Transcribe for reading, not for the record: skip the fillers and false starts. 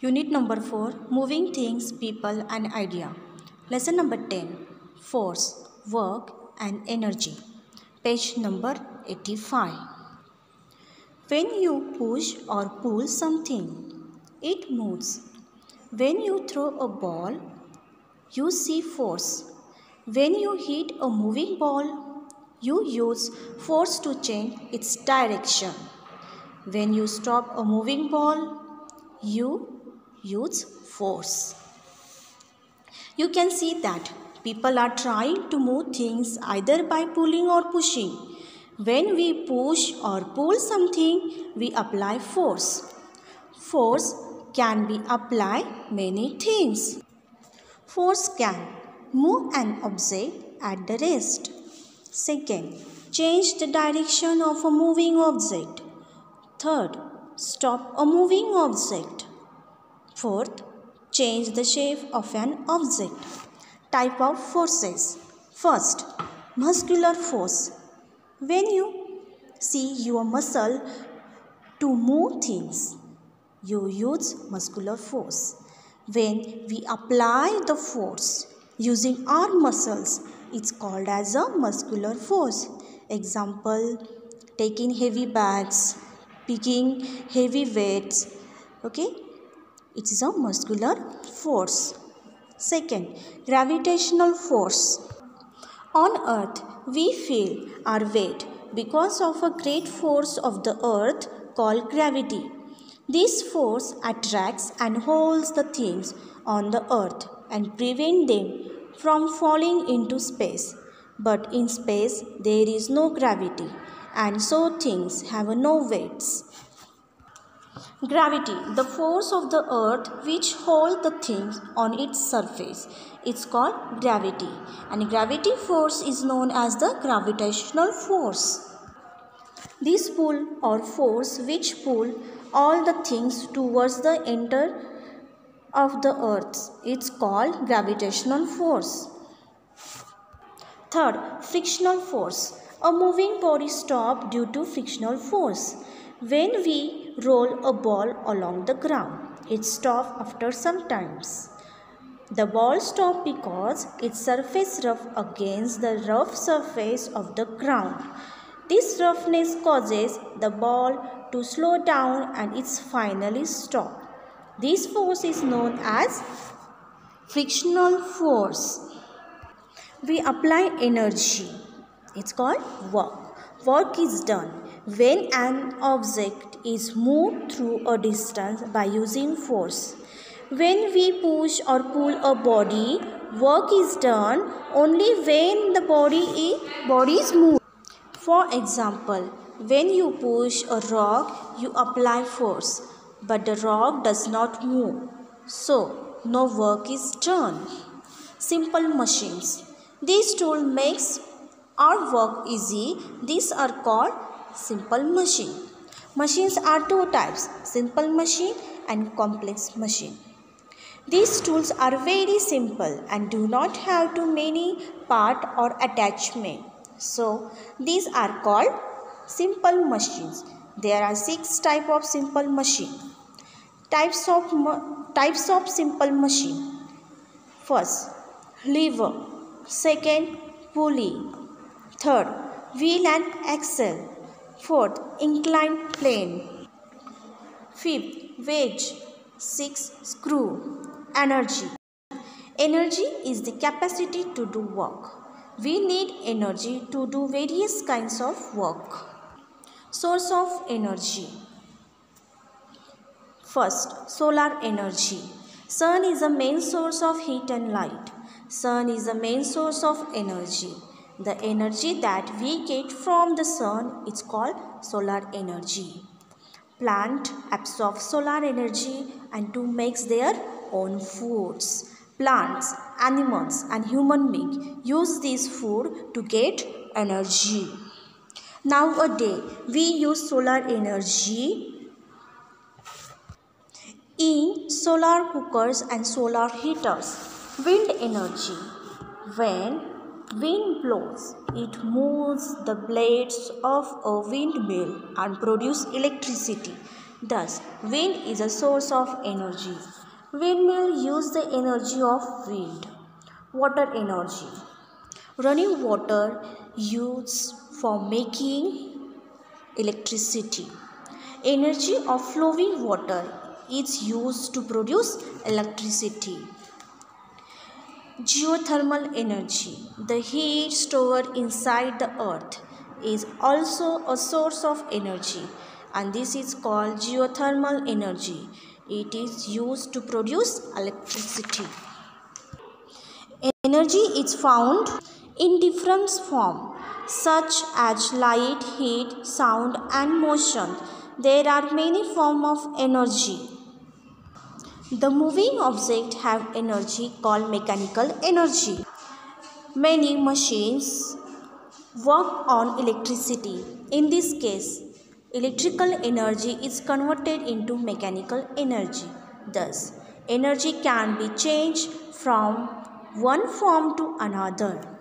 Unit number 4, Moving Things, People and Idea. Lesson number 10, Force, Work and Energy. Page number 85. When you push or pull something, it moves. When you throw a ball, you see force. When you hit a moving ball, you use force to change its direction. When you stop a moving ball, you use force. You can see that people are trying to move things either by pulling or pushing. When we push or pull something, we apply force. Force can be applied many things. Force can move an object at the rest. Second, change the direction of a moving object. Third, stop a moving object. Fourth, change the shape of an object. Type of forces. First, muscular force. When you see your muscle to move things, you use muscular force. When we apply the force using our muscles, it's called as a muscular force. Example, taking heavy bags, picking heavy weights. Okay? It is a muscular force. Second, gravitational force. On earth, we feel our weight because of a great force of the earth called gravity. This force attracts and holds the things on the earth and prevents them from falling into space. But in space, there is no gravity, and so things have no weights. Gravity, the force of the earth which holds the things on its surface. It's called gravity, and gravity force is known as the gravitational force. This pull or force which pull all the things towards the center of the earth, it's called gravitational force. Third, frictional force. A moving body stops due to frictional force. When we roll a ball along the ground, it stops after some time. The ball stops because its surface rubs against the rough surface of the ground. This roughness causes the ball to slow down and it finally stops. This force is known as frictional force. We apply energy. It's called work. Work is done when an object is moved through a distance by using force. When we push or pull a body, work is done only when the body is moved. For example, when you push a rock, you apply force, but the rock does not move. So, no work is done. Simple machines. This tool makes our work easy. These are called simple machine. Machines are two types, simple machine and complex machine. These tools are very simple and do not have too many parts or attachment. So, these are called simple machines. There are 6 types of simple machine. Types of simple machine. First, lever. Second, pulley. Third, wheel and axle. Fourth, inclined plane. Fifth, wedge. Sixth, screw. Energy. Energy is the capacity to do work. We need energy to do various kinds of work. Source of energy. First, solar energy. Sun is the main source of heat and light. Sun is the main source of energy. The energy that we get from the sun is called solar energy. Plant absorb solar energy and to make their own foods. Plants, animals and human beings use this food to get energy. Nowadays, we use solar energy in solar cookers and solar heaters. Wind energy. When wind blows, it moves the blades of a windmill and produces electricity. Thus, wind is a source of energy. Windmill use the energy of wind. Water energy. Running water used for making electricity. Energy of flowing water is used to produce electricity. Geothermal energy. The heat stored inside the earth is also a source of energy, and this is called geothermal energy. It is used to produce electricity. Energy is found in different forms such as light, heat, sound and motion. There are many forms of energy. The moving objects have energy called mechanical energy. Many machines work on electricity. In this case, electrical energy is converted into mechanical energy. Thus, energy can be changed from one form to another.